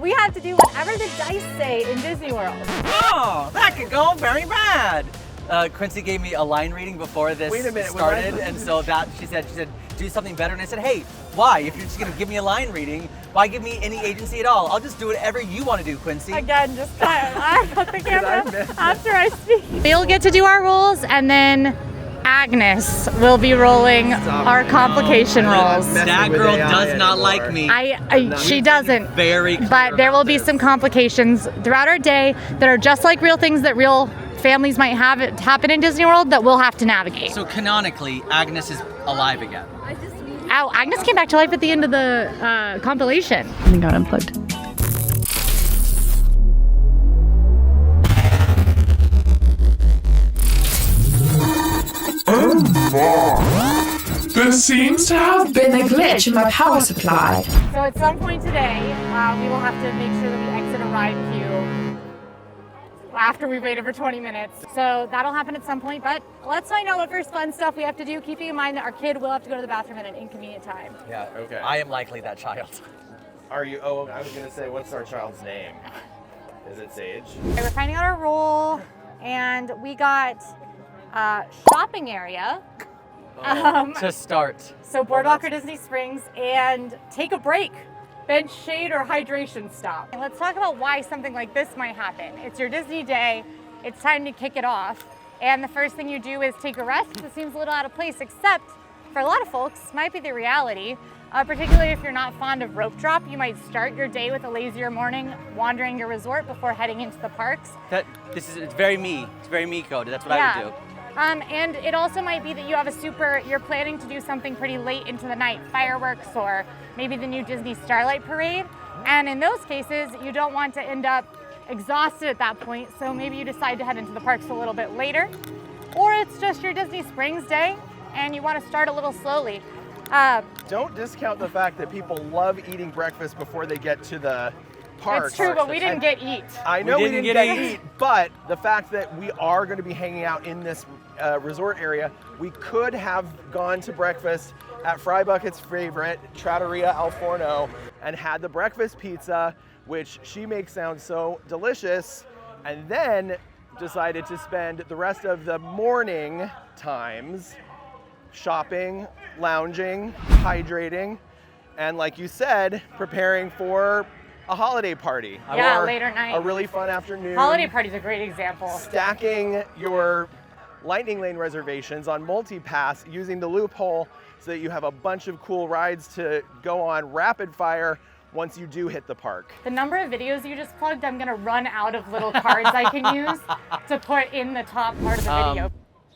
We have to do whatever the dice say in Disney World. Oh, that could go very bad. Quincy gave me a line reading before this started, and so she said, do something better. And I said, hey, why? If you're just gonna give me a line reading, why give me any agency at all? I'll just do whatever you want to do, Quincy. Again, just I put the camera after I speak. We'll get to do our rolls, and then Agnes will be rolling our complication rolls. That girl does not like me. She doesn't. Very clear but there will be some complications throughout our day that are just like real things that real families might have it happen in Disney World that we'll have to navigate. So canonically, Agnes is alive again. Ow, Agnes came back to life at the end of the compilation. Oh my god, unplugged. There seems to have been a glitch in my power supply. So at some point today, we will have to make sure that we exit a ride queue after we waited for 20 minutes. So that'll happen at some point, but let's find out what first fun stuff we have to do, keeping in mind that our kid will have to go to the bathroom at an inconvenient time. Yeah, okay. I am likely that child. Are you, oh, I was gonna say, what's our child's name? Is it Sage? Okay, we're finding out our roll, and we got shopping area. To start. So Boardwalk or Disney Springs, and take a break. Bench shade or hydration stop. And let's talk about why something like this might happen. It's your Disney day, it's time to kick it off. And the first thing you do is take a rest. It seems a little out of place, except for a lot of folks, might be the reality. Particularly if you're not fond of rope drop, you might start your day with a lazier morning, wandering your resort before heading into the parks. It's very me. It's very me code. That's what I would do. And it also might be that you have you're planning to do something pretty late into the night, fireworks or maybe the new Disney Starlight Parade. And in those cases, you don't want to end up exhausted at that point, so maybe you decide to head into the parks a little bit later. Or it's just your Disney Springs day and you want to start a little slowly. Don't discount the fact that people love eating breakfast before they get to the parks. It's true, but we didn't get eat. I know we didn't get eat, but the fact that we are going to be hanging out in this resort area, we could have gone to breakfast at Fry Bucket's favorite, Trattoria Al Forno, and had the breakfast pizza, which she makes sound so delicious, and then decided to spend the rest of the morning times shopping, lounging, hydrating, and like you said, preparing for a holiday party. Yeah, or later night. A really fun afternoon. Holiday party's a great example. Stacking your Lightning Lane reservations on MultiPass using the loophole so that you have a bunch of cool rides to go on rapid fire once you do hit the park. The number of videos you just plugged, I'm gonna run out of little cards I can use to put in the top part of the video.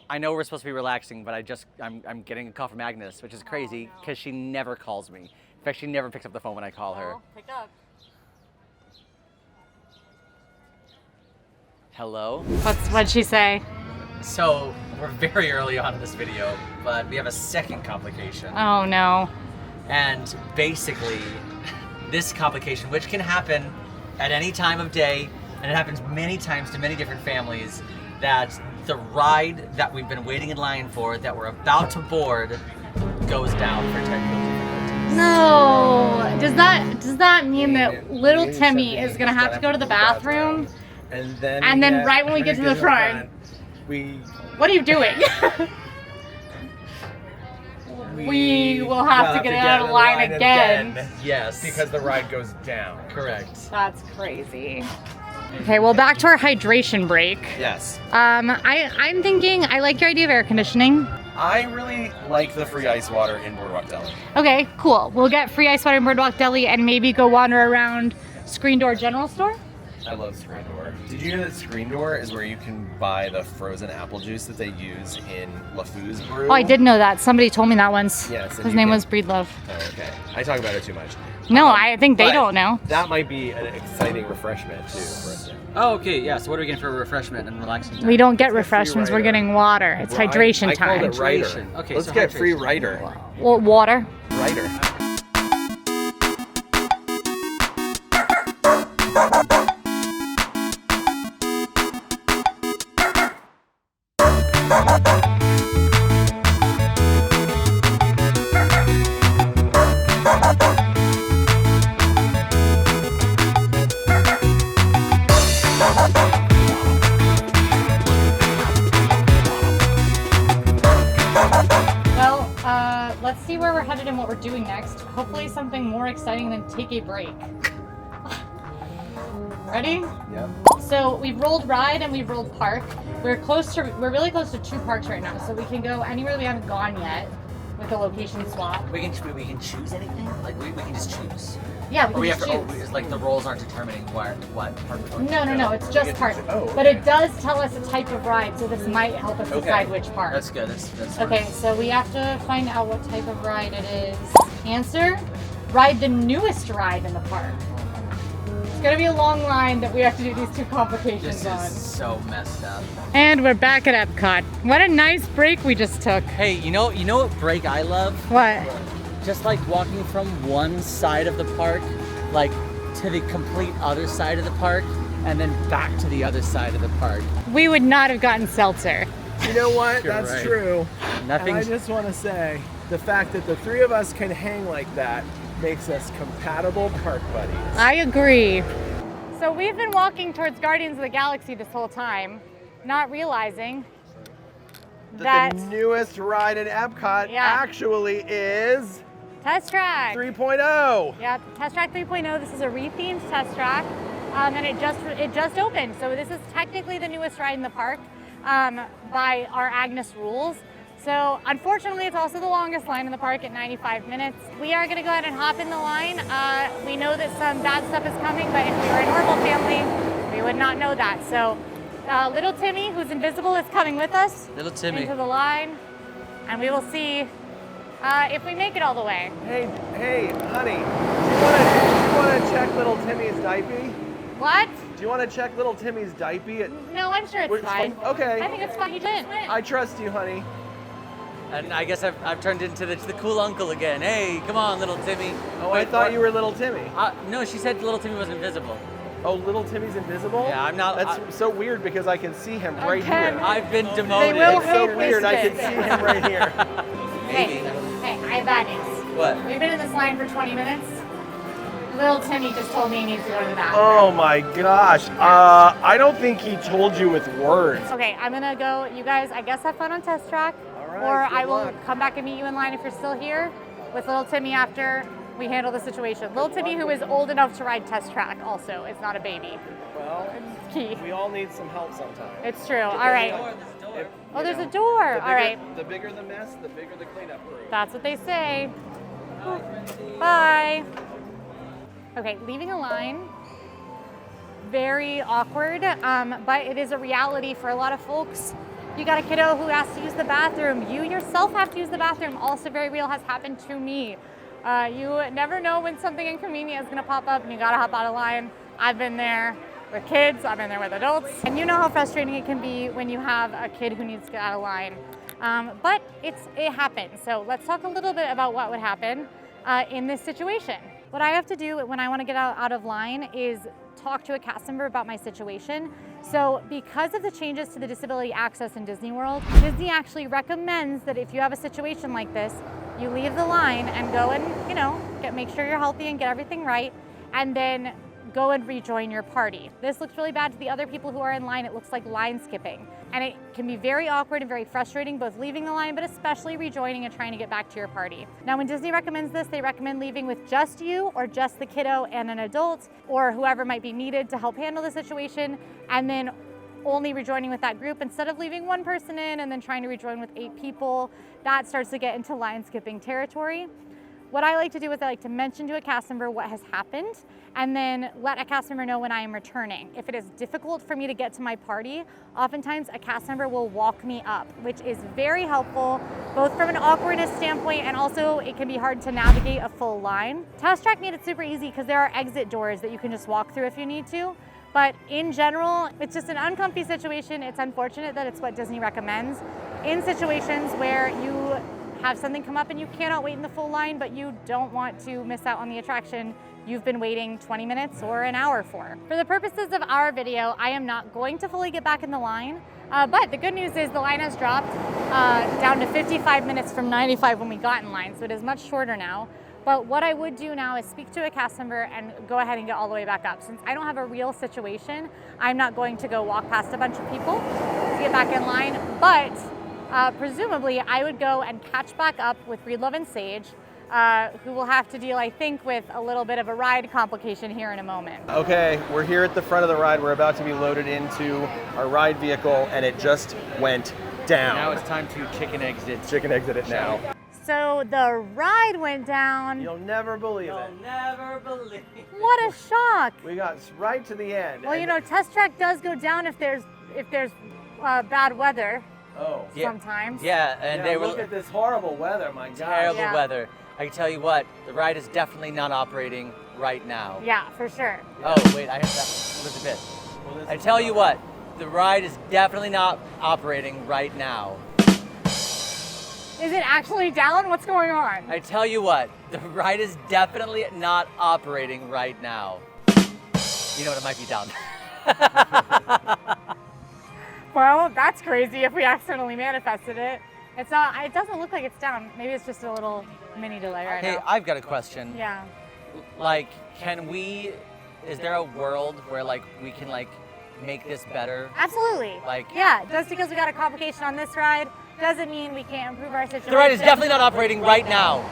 I know we're supposed to be relaxing, but I'm getting a call from Agnes, which is crazy because she never calls me. In fact, she never picks up the phone when I call her. Pick up. Hello? What'd she say? So, we're very early on in this video, but we have a second complication. Oh no. And basically, this complication, which can happen at any time of day, and it happens many times to many different families, that the ride that we've been waiting in line for, that we're about to board, goes down for technical difficulties. No. Does that mean that little Timmy is gonna have to go to the bathroom? And then right when we get to the front, what are you doing? we will have to get out of line again. Yes. Because the ride goes down. Correct. That's crazy. Okay, well, back to our hydration break. Yes. I'm thinking I like your idea of air conditioning. I really like the free ice water in Boardwalk Deli. Okay, cool. We'll get free ice water in Boardwalk Deli and maybe go wander around Screen Door General Store. I love Screen Door. Did you know that Screen Door is where you can buy the frozen apple juice that they use in LaFou's brew? Oh, I did know that. Somebody told me that once. Yes. His name was Breedlove. Oh, okay. I talk about it too much. No, I think they don't know. That might be an exciting refreshment too for us. Oh, okay, yeah. So what are we getting for refreshment and relaxing time? We don't get refreshments. We're getting water. It's hydration time. I called it Rider. Okay, Let's so get hydration. free Rider. Well, water. Rider. we're doing next. Hopefully something more exciting than take a break. Ready? Yep. So we've rolled ride and we've rolled park. We're really close to 2 parks right now, so we can go anywhere we haven't gone yet with a location swap. We can choose anything? Like we can just choose. Yeah, we Or we can have just to, choose. it's like the roles aren't determining what part we're going to. No, it's just park. Oh, But it does tell us a type of ride, so this might help us decide which park. That's good. That's Okay, so we have to find out what type of ride it is. Answer, ride the newest ride in the park. It's gonna be a long line that we have to do these 2 complications This on. is so messed up. And we're back at Epcot. What a nice break we just took. Hey, you know what break I love? What? Just like walking from one side of the park, like to the complete other side of the park, and then back to the other side of the park. We would not have gotten seltzer. You know what? You're That's right. true. Nothing. And I just want to say, the fact that the 3 of us can hang like that makes us compatible park buddies. I agree. So we've been walking towards Guardians of the Galaxy this whole time, not realizing that The newest ride in Epcot Yeah. actually is Test Track. 3.0. Yeah, Test Track 3.0. This is a rethemed Test Track, and it just opened. So this is technically the newest ride in the park by our Agnes rules. So unfortunately, it's also the longest line in the park at 95 minutes. We are going to go ahead and hop in the line. We know that some bad stuff is coming, but if we were a normal family, we would not know that. So little Timmy, who's invisible, is coming with us Little Timmy. into the line, and we will see if we make it all the way. Hey, honey, do you want to check little Timmy's diaper? What? Do you want to check little Timmy's diaper? No, I'm sure it's It's fine. fine. Okay. I think it's fine. You didn't. I trust you, honey. And I guess I've turned into the cool uncle again. Hey, come on, little Timmy. Oh, I thought you were little Timmy. No, she said little Timmy was invisible. Oh, little Timmy's invisible? Yeah, I'm not- That's so weird because I can see him right Again. here. I've been They demoted. will It's so hate weird. I this can bit. see him right here. Hey, I have bad news. What? We've been in this line for 20 minutes. Little Timmy just told me he needs to go to the bathroom. Oh my gosh. I don't think he told you with words. Okay, I'm gonna go. You guys, I guess have fun on Test Track. All right, or good I will luck. come back and meet you in line if you're still here with little Timmy after we handle the situation. Little Timmy, who is old enough to ride Test Track also, is not a baby. Well, It's key. we all need some help sometimes. It's true. All right. If, Oh, you there's know, a door. the All right. The bigger the mess, the bigger the cleanup crew. That's what they say. Bye. Okay, leaving a line, very awkward, but it is a reality for a lot of folks. You got a kiddo who has to use the bathroom. You yourself have to use the bathroom. Also very real, has happened to me. You never know when something inconvenient is gonna pop up and you gotta hop out of line. I've been there with kids, I've been there with adults, and you know how frustrating it can be when you have a kid who needs to get out of line. But it happens. So let's talk a little bit about what would happen in this situation. What I have to do when I want to get out of line is talk to a cast member about my situation. So because of the changes to the disability access in Disney World, Disney actually recommends that if you have a situation like this, you leave the line and go and, make sure you're healthy and get everything right, and then go and rejoin your party. This looks really bad to the other people who are in line. It looks like line skipping. And it can be very awkward and very frustrating, both leaving the line, but especially rejoining and trying to get back to your party. Now, when Disney recommends this, they recommend leaving with just you or just the kiddo and an adult or whoever might be needed to help handle the situation, and then only rejoining with that group instead of leaving one person in and then trying to rejoin with 8 people. That starts to get into line skipping territory. What I like to do is I like to mention to a cast member what has happened and then let a cast member know when I am returning. If it is difficult for me to get to my party, oftentimes a cast member will walk me up, which is very helpful, both from an awkwardness standpoint and also it can be hard to navigate a full line. Test Track made it super easy because there are exit doors that you can just walk through if you need to. But in general, it's just an uncomfy situation. It's unfortunate that it's what Disney recommends. In situations where you have something come up and you cannot wait in the full line, but you don't want to miss out on the attraction you've been waiting 20 minutes or an hour for. For the purposes of our video, I am not going to fully get back in the line, but the good news is the line has dropped down to 55 minutes from 95 when we got in line, so it is much shorter now. But what I would do now is speak to a cast member and go ahead and get all the way back up. Since I don't have a real situation, I'm not going to go walk past a bunch of people to get back in line, but presumably I would go and catch back up with Breedlove and Sage, who will have to deal, I think, with a little bit of a ride complication here in a moment. Okay, we're here at the front of the ride. We're about to be loaded into our ride vehicle, and it just went down. Now it's time to chicken exit. Chicken exit it now. So the ride went down. You'll never believe it. Never believe. What a shock. We got right to the end. Well, and- you know, Test Track does go down if there's bad weather Oh. sometimes. Yeah, and they look were at this horrible weather, my God. terrible Yeah. weather. I can tell you what, the ride is definitely not operating right now. Yeah, for sure. Oh, wait, I have that Elizabeth. Well, this I is tell you not- what, the ride is definitely not operating right now. Is it actually down? What's going on? I tell you what, the ride is definitely not operating right now. You know what, it might be down. Well, that's crazy if we accidentally manifested it. It's not, it doesn't look like it's down. Maybe it's just a little mini delay right Hey, now. I've got a question. Yeah. Like, is there a world where like we can like make this better? Absolutely. Like- yeah, just because we got a complication on this ride doesn't mean we can't improve our situation. The ride is definitely not operating right now.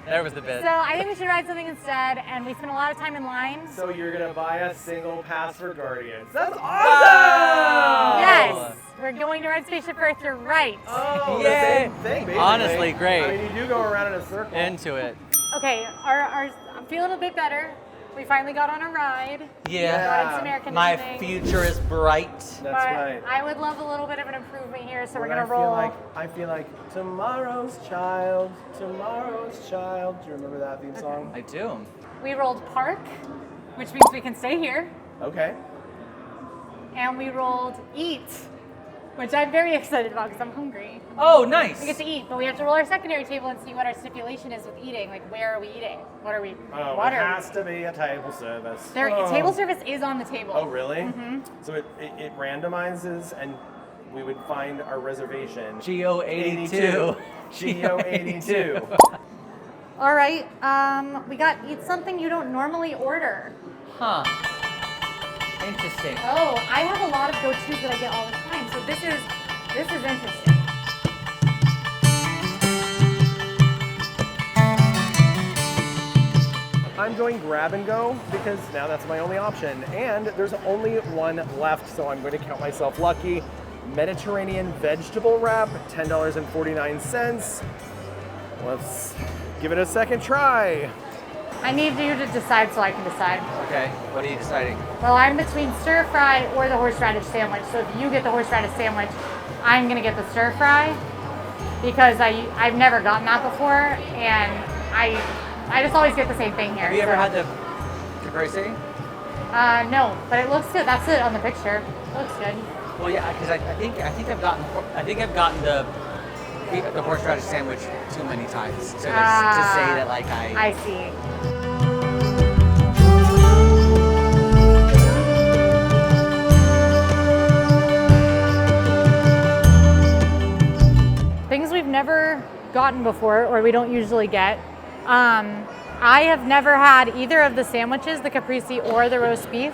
There was the bit. So I think we should ride something instead, and we spent a lot of time in line. So you're gonna buy a single pass for Guardians. That's awesome! Wow! Yes, we're going to ride Spaceship Earth. You're right. Oh, Yay! the same thing, basically. Honestly, great. I mean, you do go around in a circle. Into it. Okay, I'm feeling a bit better. We finally got on a ride. Yeah. Got some air My conditioning. future is bright. That's But right. I would love a little bit of an improvement here, so we're When gonna roll. I feel like tomorrow's child. Do you remember that theme song? I do. We rolled park, which means we can stay here, Okay. and we rolled eat, which I'm very excited about because I'm hungry. Oh, nice. We get to eat, but we have to roll our secondary table and see what our stipulation is with eating. Like, where are we eating? What are we? Oh, what it are has to be a table service. There, Oh. table service is on the table. Oh, really? Mm-hmm. So it randomizes, and we would find our reservation. GO82. GO82. All right. We got eat something you don't normally order. Huh. Interesting. Oh, I have a lot of go-tos that I get all the time. So this is interesting. I'm going grab and go because now that's my only option. And there's only one left, so I'm going to count myself lucky. Mediterranean vegetable wrap, $10.49. Let's give it a second try. I need you to decide so I can decide. Okay, what are you deciding? Well, I'm between stir fry or the horseradish sandwich. So if you get the horseradish sandwich, I'm gonna get the stir fry because I've never gotten that before, and I just always get the same thing here. Have you ever had the caprese? No, but it looks good. That's it on the picture. It looks good. Well, yeah, because I think I've gotten the horseradish sandwich too many times to say that like I see. Things we've never gotten before, or we don't usually get. I have never had either of the sandwiches, the caprese or the roast beef.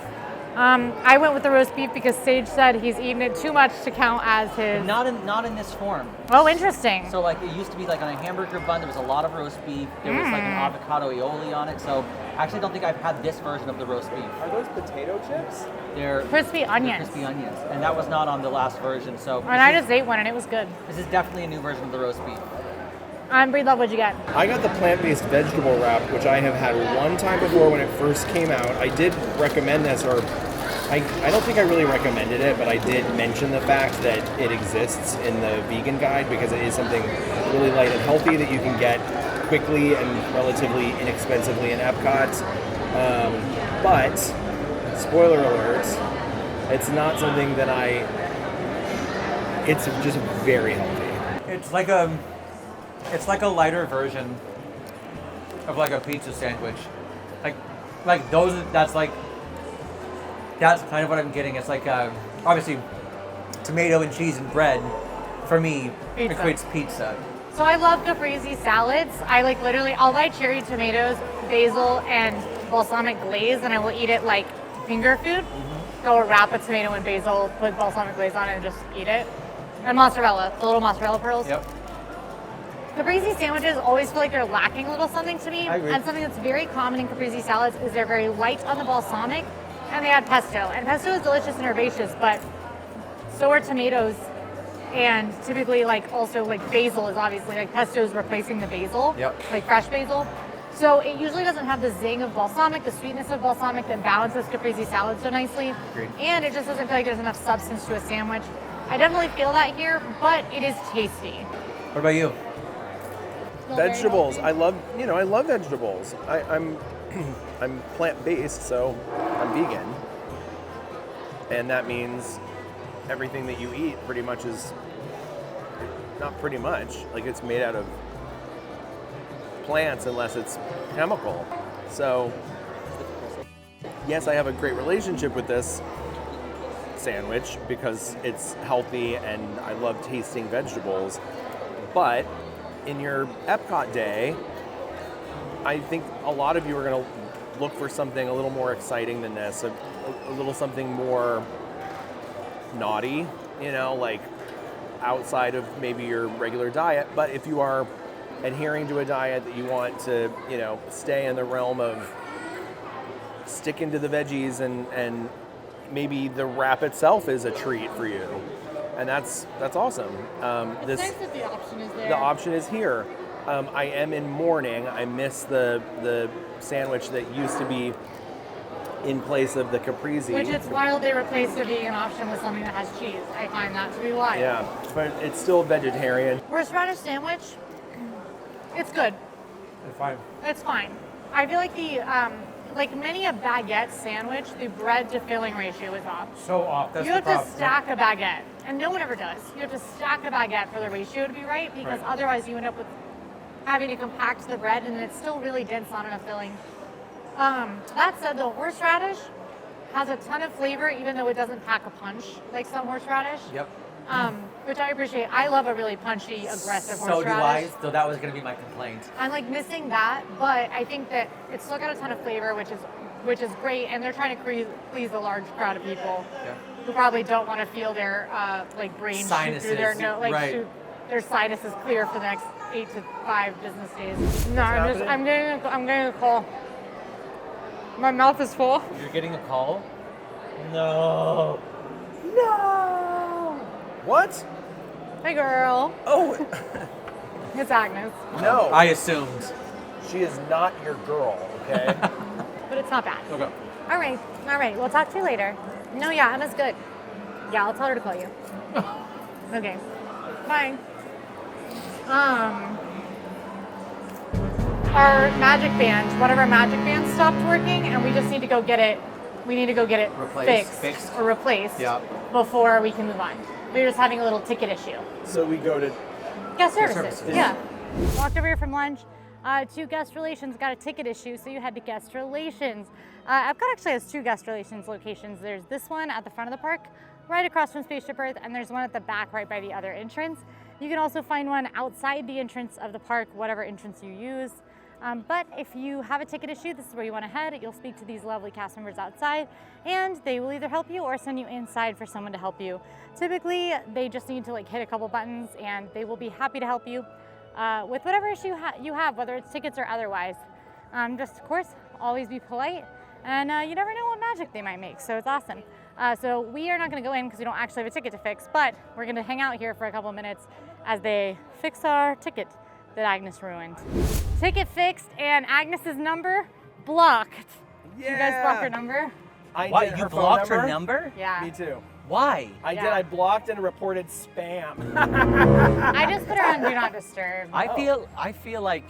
I went with the roast beef because Sage said he's eaten it too much to count as his. not in this form. Oh, interesting. So like it used to be like on a hamburger bun, there was a lot of roast beef. There was like an avocado aioli on it. So I actually don't think I've had this version of the roast beef. Are those potato chips? They're Crispy onions. crispy onions, and that was not on the last version. So And I just ate one and it was good. this is definitely a new version of the roast beef. Breed Love, what'd you get? I got the plant-based vegetable wrap, which I have had one time before when it first came out. I did recommend this, or I don't think I really recommended it, but I did mention the fact that it exists in the vegan guide because it is something really light and healthy that you can get quickly and relatively inexpensively in Epcot. But, spoiler alert, it's not something that it's just very healthy. It's like a lighter version of like a pizza sandwich. Like those. That's kind of what I'm getting. It's like obviously tomato and cheese and bread for me Pizza. equates pizza. So I love caprese salads. I'll buy cherry tomatoes, basil, and balsamic glaze, and I will eat it like finger food. Go wrap a tomato and basil, put balsamic glaze on it, and just eat it. And mozzarella, the little mozzarella pearls. Yep. Caprese sandwiches always feel like they're lacking a little something to me. I agree. And something that's very common in caprese salads is they're very light on the balsamic and they add pesto. And pesto is delicious and herbaceous, but so are tomatoes. And typically also basil is obviously pesto is replacing the basil, like fresh basil. So it usually doesn't have the zing of balsamic, the sweetness of balsamic that balances caprese salad so nicely. Agreed. And it just doesn't feel like there's enough substance to a sandwich. I definitely feel that here, but it is tasty. What about you? Vegetables. I love vegetables. I'm I'm plant-based, so I'm vegan. And that means everything that you eat pretty much is, not pretty much, it's made out of plants unless it's chemical. So yes, I have a great relationship with this sandwich because it's healthy and I love tasting vegetables. But in your Epcot day, I think a lot of you are going to look for something a little more exciting than this, a little something more naughty, outside of maybe your regular diet. But if you are adhering to a diet that you want to, stay in the realm of sticking to the veggies and maybe the wrap itself is a treat for you. And that's awesome. It's nice that the option is there. The option is here. I am in mourning. I miss the sandwich that used to be in place of the caprese. Which it's wild they replaced the vegan option with something that has cheese. I find that to be wild. Yeah, but it's still vegetarian. Horseradish sandwich, it's good. It's fine. It's fine. I feel like like many a baguette sandwich, the bread to filling ratio is off. So off. That's You the have to problem. stack a baguette, and no one ever does. You have to stack a baguette for the ratio to be right, because Right. otherwise you end up with having to compact the bread, and it's still really dense, not enough filling. That said, the horseradish has a ton of flavor, even though it doesn't pack a punch like some horseradish. Yep. Which I appreciate. I love a really punchy, aggressive So do I. horseradish. So that was going to be my complaint. I'm missing that, but I think that it's still got a ton of flavor, which is great. And they're trying to please a large crowd of people who probably don't want to feel their brain shoot through their Sinuses, their sinuses clear for the next 8 to 5 business days. No, I'm getting a call. My mouth is full. You're getting a call? No. No! What? Hey, girl. Oh, It's Agnes. no. I assumed. She is not your girl, okay? But it's not bad. Okay. All right. We'll talk to you later. No, yeah, Emma's good. Yeah, I'll tell her to call you. Okay. Bye. Our magic band, one of our magic bands stopped working, and we just need to go get it. We need to go get it fixed or replaced before we can move on. We're just having a little ticket issue. So we go to Guest services. Yeah. Walked over here from lunch to guest relations, got a ticket issue, so you head to guest relations. Epcot actually has 2 guest relations locations. There's this one at the front of the park, right across from Spaceship Earth, and there's one at the back right by the other entrance. You can also find one outside the entrance of the park, whatever entrance you use. But if you have a ticket issue, this is where you want to head. You'll speak to these lovely cast members outside, and they will either help you or send you inside for someone to help you. Typically, they just need to hit a couple buttons, and they will be happy to help you with whatever issue you have, whether it's tickets or otherwise. Just, of course, always be polite, and you never know what magic they might make, so it's awesome. So we are not going to go in because we don't actually have a ticket to fix, but we're going to hang out here for a couple of minutes as they fix our ticket that Agnes ruined. Ticket fixed, and Agnes's number blocked. Yeah. You guys blocked her number? I What? did You her phone blocked number? her number? Yeah. Me too. Why? I did. Yeah. I blocked and reported spam. I just put her on Do Not Disturb. I feel like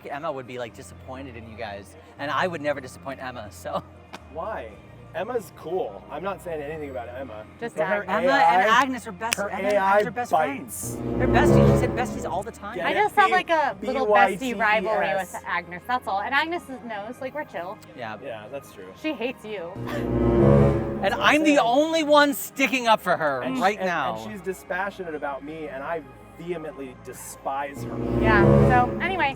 Emma would be disappointed in you guys, and I would never disappoint Emma. So Why? Emma's cool. I'm not saying anything about Emma. Just But her Emma AI, and Agnes are best. her Emma and AI Agnes are best bites. friends. They're besties. She said besties all the time. Get I it? just have a little bestie B-Y-T-E-S. rivalry with Agnes, that's all. And Agnes knows, we're chill. Yeah. Yeah, that's true. She hates you. And I'm the only one sticking up for her right now. And she's dispassionate about me, and I vehemently despise her. Yeah, so anyway,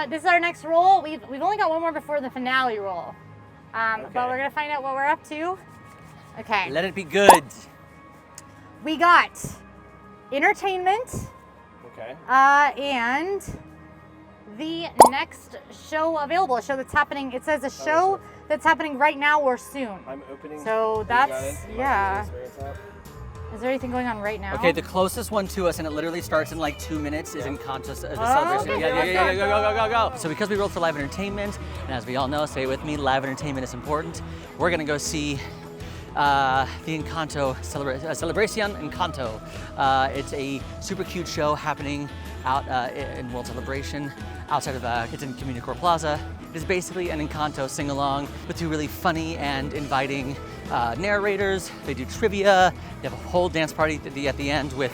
this is our next roll. We've only got one more before the finale roll. But we're gonna find out what we're up to. Okay. Let it be good. We got entertainment, Okay. And the next show available, a show that's happening, it says a show that's happening right now or soon. I'm opening. So that's, yeah. Is there anything going on right now? Okay, the closest one to us, and it literally starts in like 2 minutes, is Encanto as a Oh, celebration. okay. Yeah, go. So because we rolled for live entertainment, and as we all know, say it with me, live entertainment is important, we're gonna go see the Encanto Celebration Encanto. It's a super cute show happening out in World Celebration outside of it's in Community Core Plaza. It is basically an Encanto sing-along with two really funny and inviting narrators. They do trivia. They have a whole dance party at the end with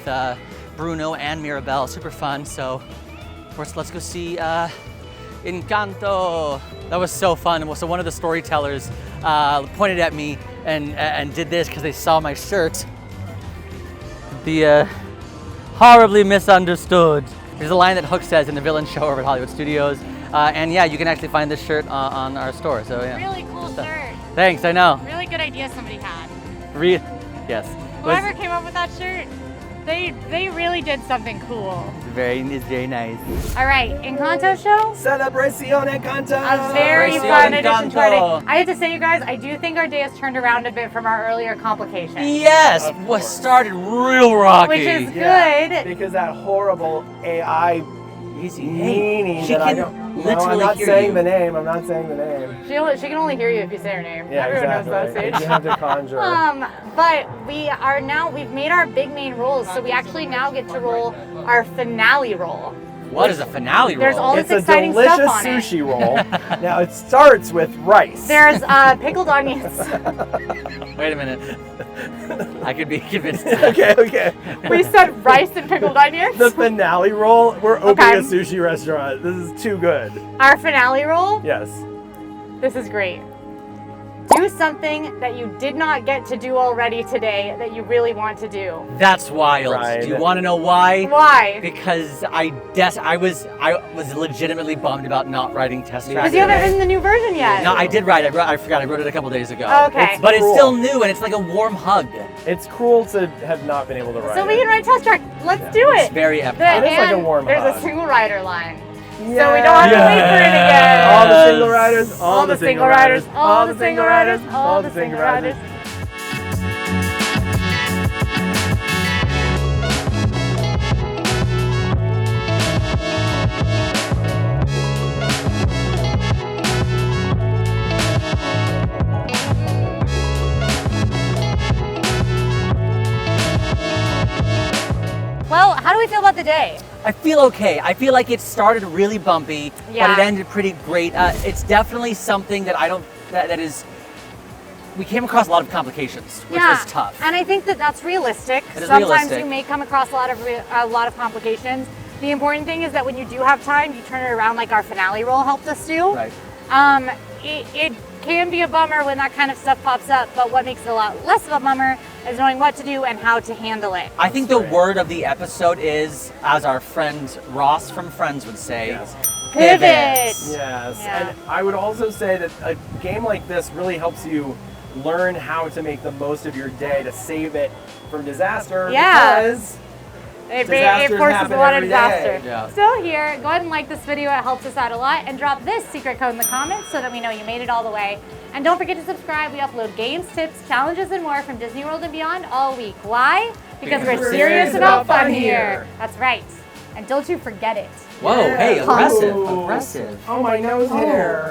Bruno and Mirabelle. Super fun. So, of course, let's go see Encanto. That was so fun. So one of the storytellers pointed at me and did this because they saw my shirt. The horribly misunderstood. There's a line that Hook says in the villain show over at Hollywood Studios. And yeah, you can actually find this shirt on our store. So yeah. Really cool shirt. Thanks, I know. Really good idea somebody had. Yes. Whoever came up with that shirt, they really did something cool. It's very nice. All right, Encanto show. Celebración Encanto. A very Celebración fun addition to our Encanto. day. I have to say, you guys, I do think our day has turned around a bit from our earlier complication. Yes, what started real rocky. Which is Yeah, good. because that horrible AI Easy. meanie She that I can don't. No, literally I'm not hear saying you. the name. I'm not saying the name. She can only hear you if you say her name. Yeah, Everyone exactly. knows that, You Sage. have to conjure. But we've made our big main rolls, so we actually now get to roll our finale roll. What is a finale roll? There's all It's this a exciting delicious stuff on it. sushi roll. Now it starts with rice. There's pickled onions. Wait a minute. I could be convinced. okay. We said rice and pickled onions. The finale roll. We're opening Okay. a sushi restaurant. This is too good. Our finale roll. Yes. This is great. Do something that you did not get to do already today that you really want to do. That's wild. Right. Do you want to know why? Why? Because I was legitimately bummed about not writing test tracks. Because you haven't written the new version yet. No, I did write. I forgot. I wrote it a couple days ago. Okay. But it's Cool. still new and it's like a warm hug. It's cruel to have not been able to write So we it. can write test track. Let's do it. It's very epic. It is like a And warm there's hug. a single rider line. So we Yeah. don't have to wait for it again. All the single riders, All the single riders, all the single riders, all the single riders. Well, how do we feel about the day? I feel okay. I feel like it started really bumpy, Yeah. but it ended pretty great. It's definitely something that that is. We came across a lot of complications, which was tough. And I think that that's realistic. It is Sometimes realistic. you may come across a lot of complications. The important thing is that when you do have time, you turn it around like our finale roll helped us do. Right. It can be a bummer when that kind of stuff pops up, but what makes it a lot less of a bummer is knowing what to do and how to handle it. I think the word of the episode is, as our friend Ross from Friends would say, Yes. Pivot! Yes. Yeah. And I would also say that a game like this really helps you learn how to make the most of your day to save it from disaster. Yeah. Because It disasters forces happen a lot of every disaster. day. Yeah. Still here, go ahead and like this video, it helps us out a lot, and drop this secret code in the comments so that we know you made it all the way. And don't forget to subscribe, we upload games, tips, challenges, and more from Disney World and beyond all week. Why? Because we're serious about fun here. That's right. And don't you forget it. whoa, hey, aggressive, Oh. aggressive. Oh, my nose hair.